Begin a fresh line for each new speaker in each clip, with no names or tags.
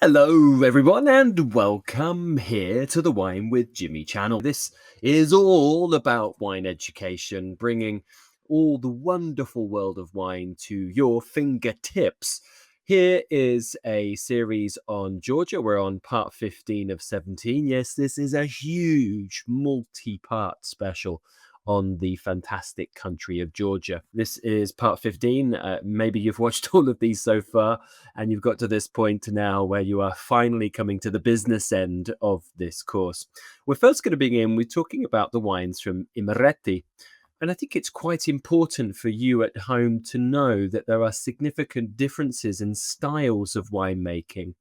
Hello, everyone, and welcome here to the Wine with Jimmy channel. This is all about wine education, bringing all the wonderful world of wine to your fingertips. Here is a series on Georgia. We're on part 15 of 17. Yes, this is a huge multi-part special on the fantastic country of Georgia. This is part 15. Maybe you've watched all of these so far, and you've got to this point now where you are finally coming to the business end of this course. We're first going to begin with talking about the wines from Imereti. And I think it's quite important for you at home to know that there are significant differences in styles of winemaking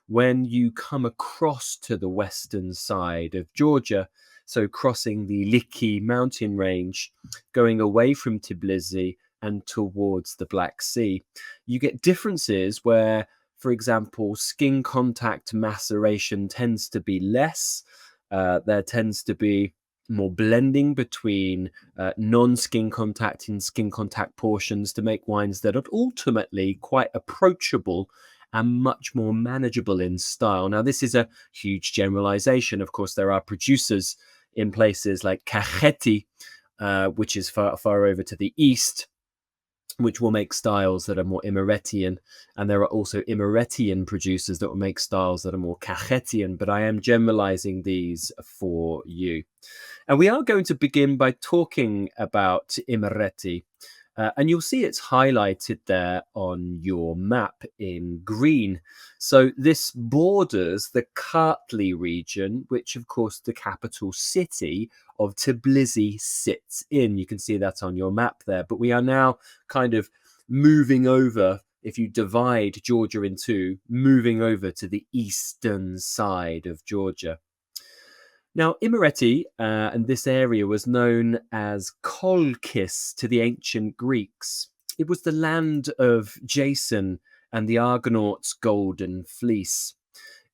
when you come across to the western side of Georgia. So crossing the Liki mountain range, going away from Tbilisi and towards the Black Sea, you get differences where, for example, skin contact maceration tends to be less. There tends to be more blending between non-skin contact and skin contact portions to make wines that are ultimately quite approachable and much more manageable in style. Now, this is a huge generalization. Of course, there are producers in places like Kakheti, which is far over to the east, which will make styles that are more Imeretian. And there are also Imeretian producers that will make styles that are more Kakhetian, but I am generalizing these for you. And we are going to begin by talking about Imereti. And you'll see it's highlighted there on your map in green. So this borders the Kartli region, which, of course, the capital city of Tbilisi sits in. You can see that on your map there. But we are now kind of moving over, if you divide Georgia in two, moving over to the eastern side of Georgia. Now, Imereti and this area was known as Kolkis to the ancient Greeks. It was the land of Jason and the Argonauts' golden fleece.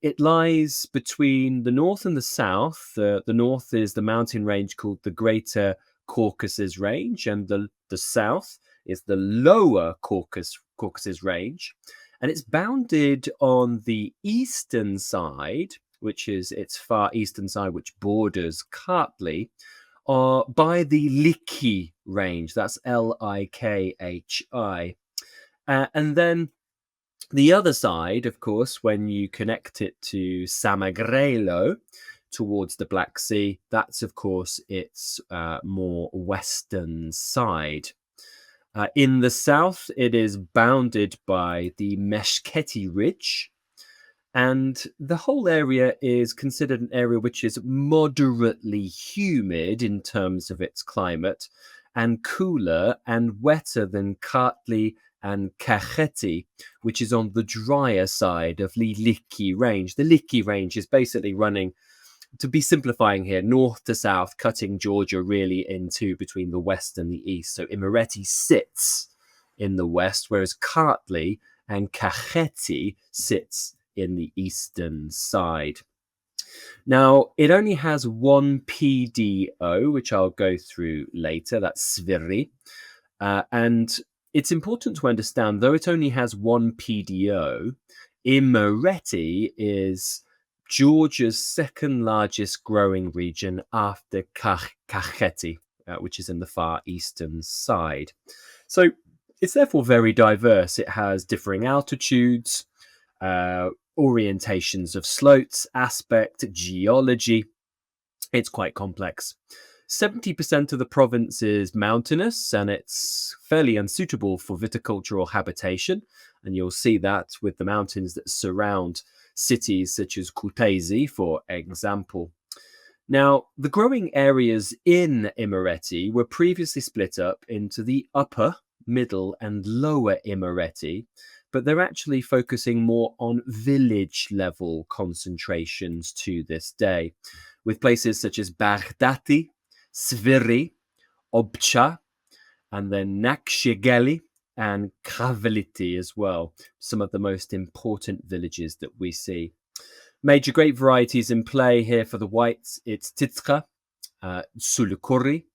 It lies between the north and the south. The north is the mountain range called the Greater Caucasus Range, and the south is the Lower Caucasus Range. And it's bounded on the eastern side, which is its far eastern side, which borders Kartli, by the Liki range. That's Likhi. And then the other side, of course, when you connect it to Samagrelo towards the Black Sea, that's, of course, its more western side. In the south, it is bounded by the Meshketi Ridge, and the whole area is considered an area which is moderately humid in terms of its climate, and cooler and wetter than Kartli and Kakheti, which is on the drier side of the Liki range. The Liki range is basically running, to be simplifying here, north to south, cutting Georgia really in two between the west and the east. So Imereti sits in the west, whereas Kartli and Kakheti sits in the eastern side. Now, it only has one PDO, which I'll go through later. That's Sviri. And it's important to understand, though it only has one PDO, Imereti is Georgia's second largest growing region after Kakheti, which is in the far eastern side. So it's therefore very diverse. It has differing altitudes, orientations of slopes, aspect, geology. It's quite complex. 70% of the province is mountainous, and it's fairly unsuitable for viticultural habitation. And you'll see that with the mountains that surround cities such as Kutaisi, for example. Now, the growing areas in Imereti were previously split up into the upper, middle, and lower Imereti, but they're actually focusing more on village level concentrations to this day, with places such as Baghdati, Sviri, Obcha, and then Nakshigeli and Kravliti as well, some of the most important villages that we see. Major grape varieties in play here for the whites, it's Tsitska, Tsolikouri,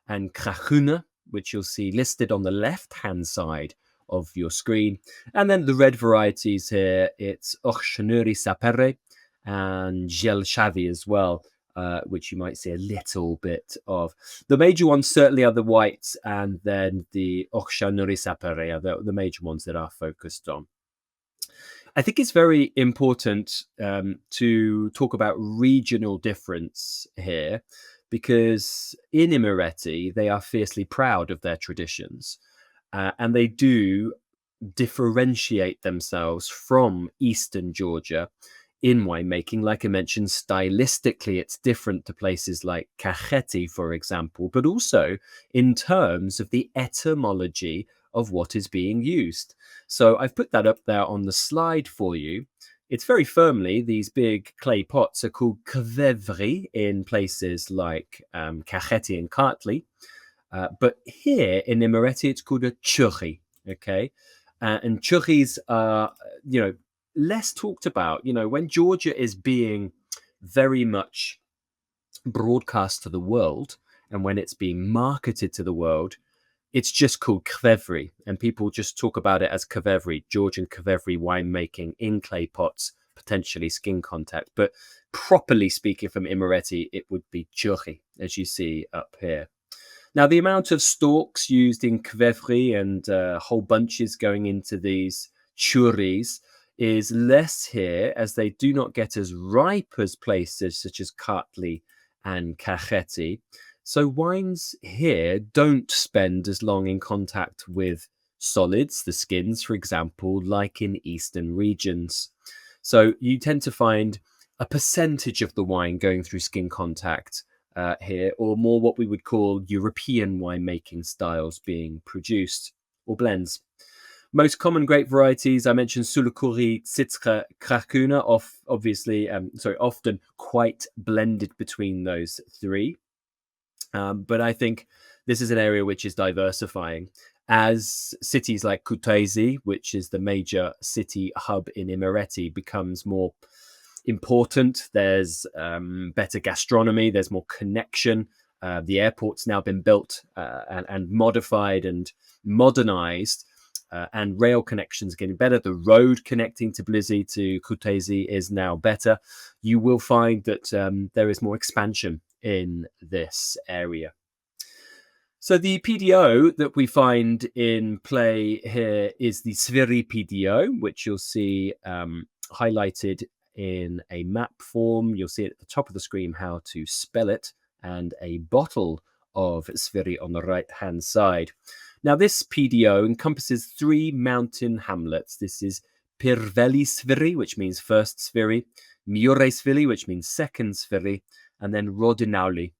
and Krakhuna, which you'll see listed on the left-hand side of your screen. And then the red varieties here, it's Ojaleshi sapere and geology as well, which you might see a little bit of. The major ones certainly are the whites, and then the Ojaleshi sapere are the major ones that are focused on. I think it's very important to talk about regional difference here, because in Imereti, they are fiercely proud of their traditions, and they do differentiate themselves from Eastern Georgia in winemaking. Like I mentioned, stylistically, it's different to places like Kakheti, for example, but also in terms of the etymology of what is being used. So I've put that up there on the slide for you. It's very firmly, these big clay pots are called qvevri in places like Kakheti and Kartli. But here in Imereti, it's called a churi. Okay. And churis are, less talked about. When Georgia is being very much broadcast to the world, and when it's being marketed to the world, it's just called qvevri, and people just talk about it as qvevri, Georgian qvevri winemaking in clay pots, potentially skin contact. But properly speaking, from Imereti, it would be churi, as you see up here. Now, the amount of stalks used in qvevri and whole bunches going into these churis is less here, as they do not get as ripe as places such as Kartli and Kakheti. So wines here don't spend as long in contact with solids, the skins, for example, like in eastern regions. So you tend to find a percentage of the wine going through skin contact here, or more what we would call European winemaking styles being produced, or blends. Most common grape varieties, I mentioned Tsolikouri, Tsitska, Krakhuna, often quite blended between those three. But I think this is an area which is diversifying as cities like Kutaisi, which is the major city hub in Imereti, becomes more important. There's better gastronomy, there's more connection. The airport's now been built and modified and modernized, and rail connections getting better. The road connecting Tbilisi to Kutaisi is now better. You will find that there is more expansion in this area. So the PDO that we find in play here is the Sviri PDO, which you'll see highlighted in a map form. You'll see it at the top of the screen how to spell it, and a bottle of Sviri on the right-hand side. Now, this PDO encompasses 3 mountain hamlets. This is Pirveli Sviri, which means first Sviri, Mujuretuli, which means second Sviri, and then Rodinauli.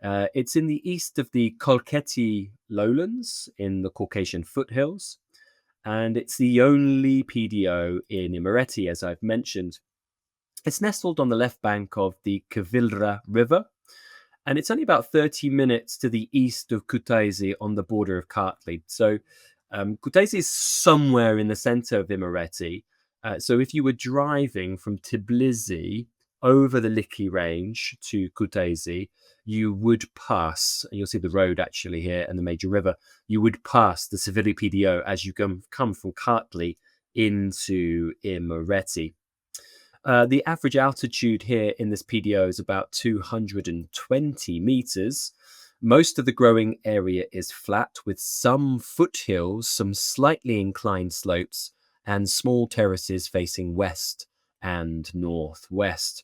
It's in the east of the Kakheti lowlands in the Caucasian foothills, and it's the only PDO in Imereti, as I've mentioned. It's nestled on the left bank of the Qvevri River, and it's only about 30 minutes to the east of Kutaisi on the border of Kartli. So Kutaisi is somewhere in the center of Imereti. So if you were driving from Tbilisi over the Liki range to Kutaisi, you would pass, and you'll see the road actually here and the major river, you would pass the Sviri PDO as you come from Kartli into Imereti. The average altitude here in this PDO is about 220 meters. Most of the growing area is flat, with some foothills, some slightly inclined slopes, and small terraces facing west and northwest.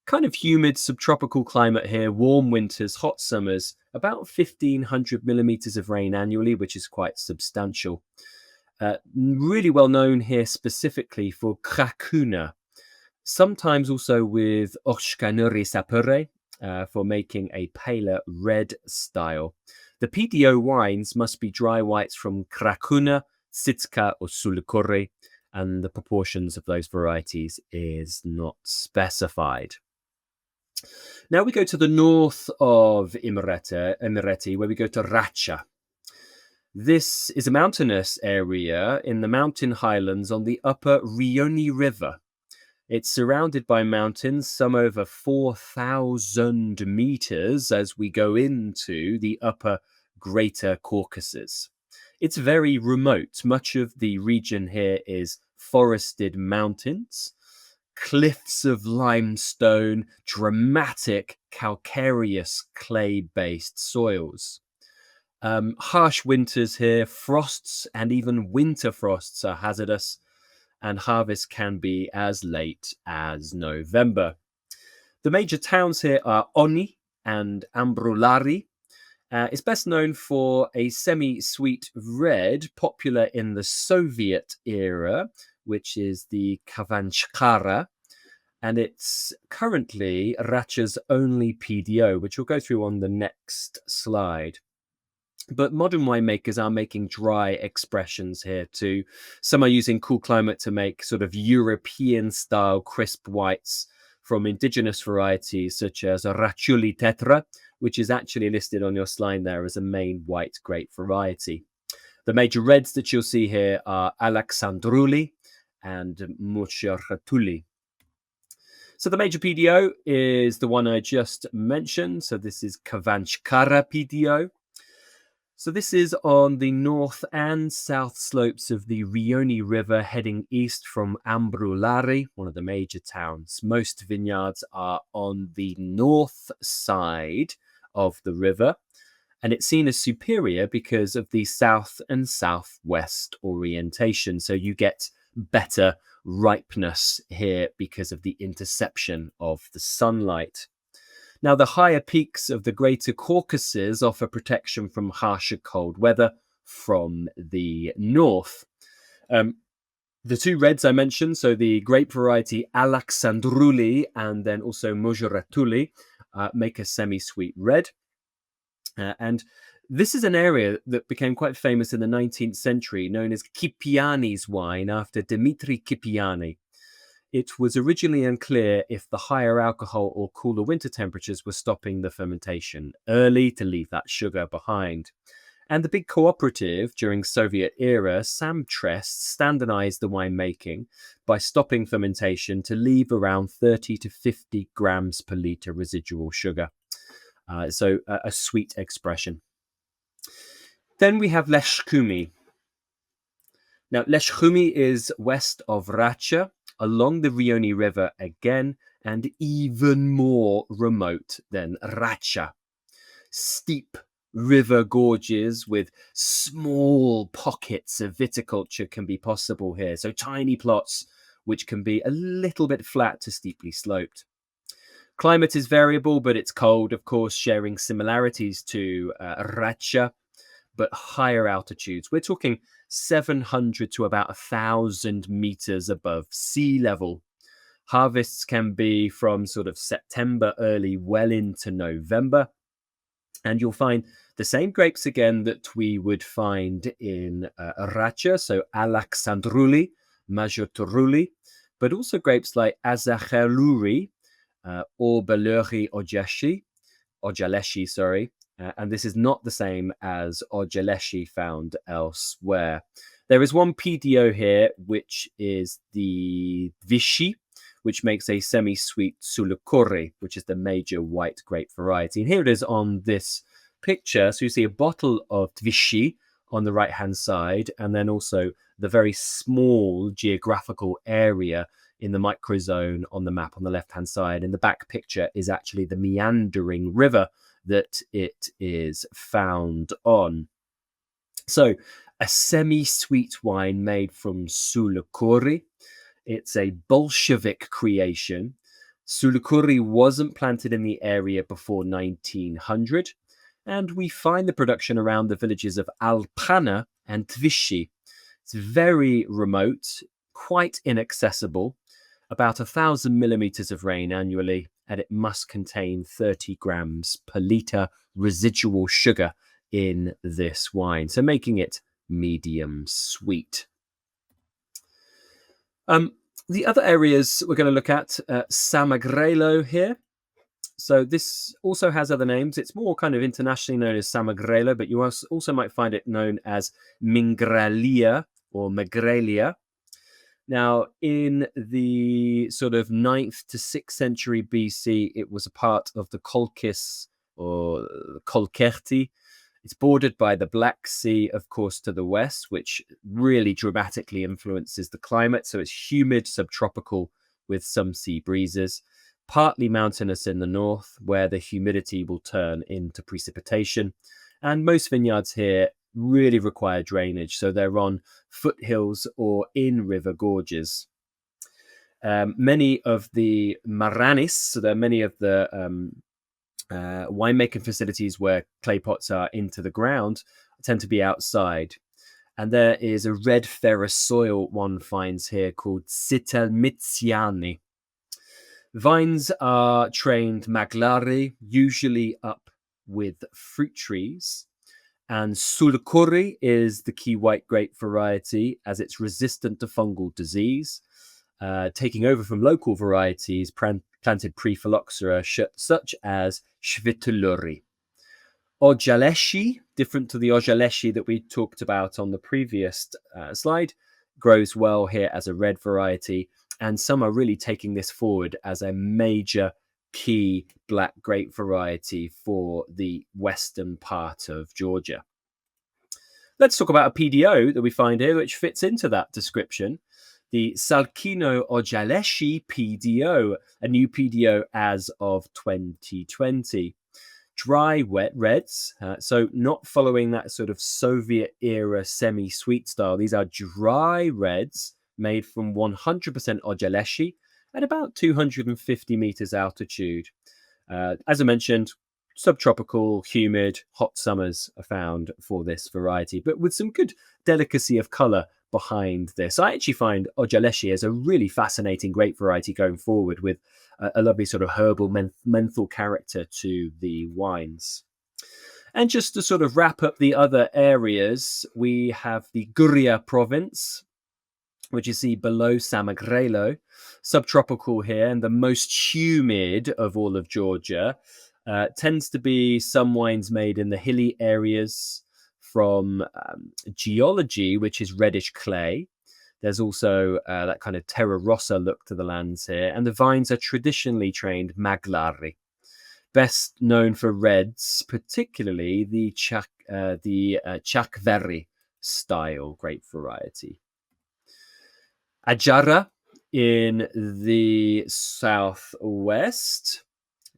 Kind of humid subtropical climate here, warm winters, hot summers, about 1,500 millimeters of rain annually, which is quite substantial. Really well known here specifically for Krakhuna, sometimes also with Ojaleshi sapere for making a paler red style. The PDO wines must be dry whites from Krakhuna, Tsitska or Tsolikouri, and the proportions of those varieties is not specified. Now we go to the north of Imereti, where we go to Racha. This is a mountainous area in the mountain highlands on the upper Rioni River. It's surrounded by mountains, some over 4,000 meters as we go into the upper Greater Caucasus. It's very remote. Much of the region here is forested mountains, cliffs of limestone, dramatic calcareous clay-based soils. Harsh winters here, frosts and even winter frosts are hazardous, and harvest can be as late as November. The major towns here are Oni and Ambroulari. It's best known for a semi-sweet red popular in the Soviet era, which is the Khvanchkara, and it's currently Racha's only PDO, which we'll go through on the next slide. But modern winemakers are making dry expressions here too. Some are using cool climate to make sort of European-style crisp whites from indigenous varieties such as Mujuretuli tetra, which is actually listed on your slide there as a main white grape variety. The major reds that you'll see here are Aleksandrouli and Mujuretuli. So the major PDO is the one I just mentioned. So this is Khvanchkara PDO. So this is on the north and south slopes of the Rioni River heading east from Ambroulari, one of the major towns. Most vineyards are on the north side of the river, and it's seen as superior because of the south and southwest orientation. So you get better ripeness here because of the interception of the sunlight. Now, the higher peaks of the Greater Caucasus offer protection from harsher cold weather from the north. The two reds I mentioned, so the grape variety Aleksandrouli and then also Mujuretuli, make a semi-sweet red. And this is an area that became quite famous in the 19th century, known as Kipiani's wine, after Dimitri Kipiani. It was originally unclear if the higher alcohol or cooler winter temperatures were stopping the fermentation early to leave that sugar behind. And the big cooperative during Soviet era, Samtrest, standardized the winemaking by stopping fermentation to leave around 30 to 50 grams per litre residual sugar. So a sweet expression. Then we have Leshkhumi. Now, Leshkhumi is west of Racha, along the Rioni River again, and even more remote than Racha. Steep river gorges with small pockets of viticulture can be possible here. So tiny plots which can be a little bit flat to steeply sloped. Climate is variable, but it's cold, of course, sharing similarities to Racha, but higher altitudes. We're talking 700 to about 1,000 meters above sea level. Harvests can be from sort of September early, well into November. And you'll find the same grapes again that we would find in Racha, so Aleksandrouli, Mujuretuli, but also grapes like Ojaleshi, Ojaleshi, sorry. And this is not the same as Ojaleshi found elsewhere. There is one PDO here, which is the Vichy, which makes a semi-sweet Tsolikouri, which is the major white grape variety. And here it is on this picture. So you see a bottle of Vichy on the right-hand side, and then also the very small geographical area in the microzone on the map on the left-hand side. And the back picture is actually the meandering river that it is found on. So a semi-sweet wine made from Tsolikouri. It's a Bolshevik creation. Tsolikouri wasn't planted in the area before 1900, and we find the production around the villages of Alpana and Vichy. It's very remote, quite inaccessible, about 1,000 millimeters of rain annually, and it must contain 30 grams per litre residual sugar in this wine, so making it medium sweet. The other areas we're going to look at, Samagrelo here. So this also has other names. It's more kind of internationally known as Samagrelo, but you also might find it known as Mingralia or Megrelia. Now, in the sort of 9th to 6th century BC, it was a part of the Kolkis or Kolkerti It's bordered by the Black Sea, of course, to the west, which really dramatically influences the climate. So it's humid, subtropical, with some sea breezes. Partly mountainous in the north, where the humidity will turn into precipitation. And most vineyards here really require drainage, so they're on foothills or in river gorges. Many of the maranis, so there are many of the winemaking facilities where clay pots are into the ground, tend to be outside. And there is a red ferrous soil one finds here called Tsitska. Vines are trained maglari, usually up with fruit trees. And Tsolikouri is the key white grape variety, as it's resistant to fungal disease, taking over from local varieties planted pre-phylloxera such as qvevri. Ojaleshi, different to the Ojaleshi that we talked about on the previous slide, grows well here as a red variety, and some are really taking this forward as a major key black grape variety for the western part of Georgia. Let's talk about a PDO that we find here, which fits into that description. The Salkino Ojaleshi PDO, a new PDO as of 2020. Dry, wet reds, so not following that sort of Soviet era semi-sweet style. These are dry reds made from 100% Ojaleshi at about 250 meters altitude. As I mentioned, subtropical, humid, hot summers are found for this variety, but with some good delicacy of color behind this. I actually find Ojaleshi as a really fascinating grape variety going forward, with a lovely sort of herbal menthol character to the wines. And just to sort of wrap up the other areas, we have the Guria province, which you see below Samegrelo, subtropical here, and the most humid of all of Georgia. Tends to be some wines made in the hilly areas from geology, which is reddish clay. There's also that kind of terra rossa look to the lands here, and the vines are traditionally trained maglari. Best known for reds, particularly the qvevri style grape variety. Ajara in the southwest,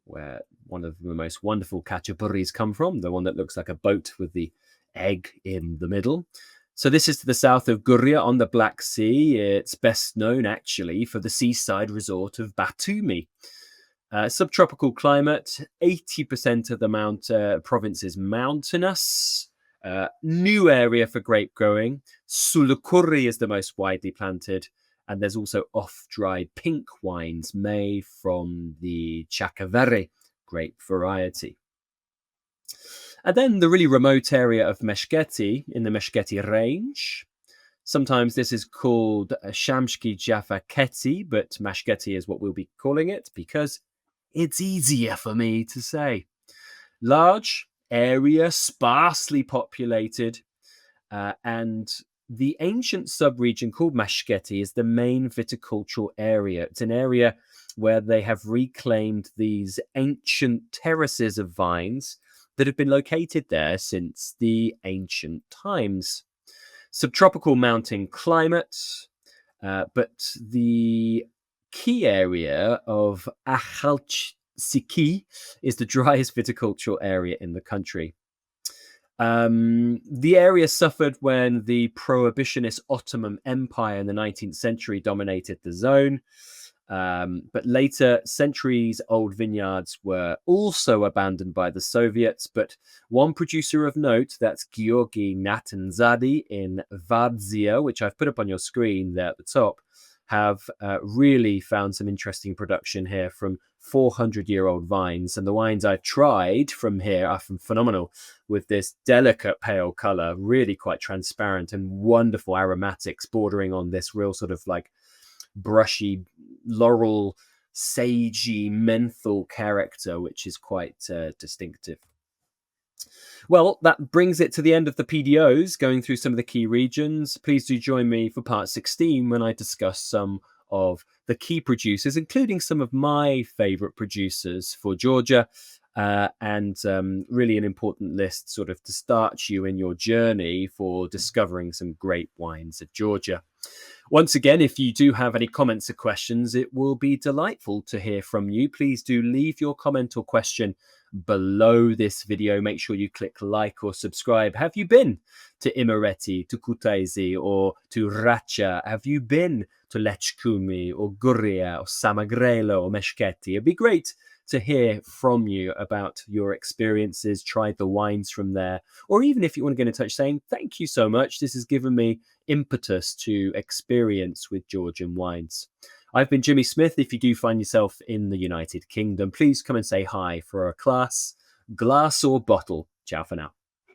where one of the most wonderful khachapurris come from, the one that looks like a boat with the egg in the middle. So this is to the south of Guria on the Black Sea. It's best known actually for the seaside resort of Batumi. Subtropical climate, 80% of the province is mountainous. New area for grape growing. Tsolikouri is the most widely planted, and there's also off-dried pink wines made from the qvevri grape variety. And then the really remote area of Meskheti in the Meskheti range. Sometimes this is called Shamshki Jaffa Kheti, but Meskheti is what we'll be calling it because it's easier for me to say. Large area, sparsely populated, and the ancient subregion called Meskheti is the main viticultural area. It's an area where they have reclaimed these ancient terraces of vines that have been located there since the ancient times. Subtropical mountain climate, but the key area of Ojaleshi is the driest viticultural area in the country. The area suffered when the prohibitionist Ottoman Empire in the 19th century dominated the zone. But later, centuries-old vineyards were also abandoned by the Soviets. But one producer of note, that's Georgi Natanzadi in Vardzia, which I've put up on your screen there at the top, have really found some interesting production here from 400-year-old vines. And the wines I've tried from here are phenomenal, with this delicate pale color, really quite transparent, and wonderful aromatics bordering on this real sort of like brushy laurel sagey menthol character, which is quite distinctive. Well, that brings it to the end of the PDOs, going through some of the key regions. Please do join me for part 16 when I discuss some of the key producers, including some of my favorite producers for Georgia, and really an important list sort of to start you in your journey for discovering some great wines of Georgia. Once again, if you do have any comments or questions, it will be delightful to hear from you. Please do leave your comment or question below this video. Make sure you click like or subscribe. Have you been to Imereti, to Kutaisi, or to Racha? Have you been to Lechkumi, or Guria, or Samagrelo, or Meshketi? It'd be great to hear from you about your experiences, tried the wines from there, or even if you want to get in touch saying, thank you so much, this has given me impetus to experience with Georgian wines. I've been Jimmy Smith. If you do find yourself in the United Kingdom, please come and say hi for a glass or bottle. Ciao for now.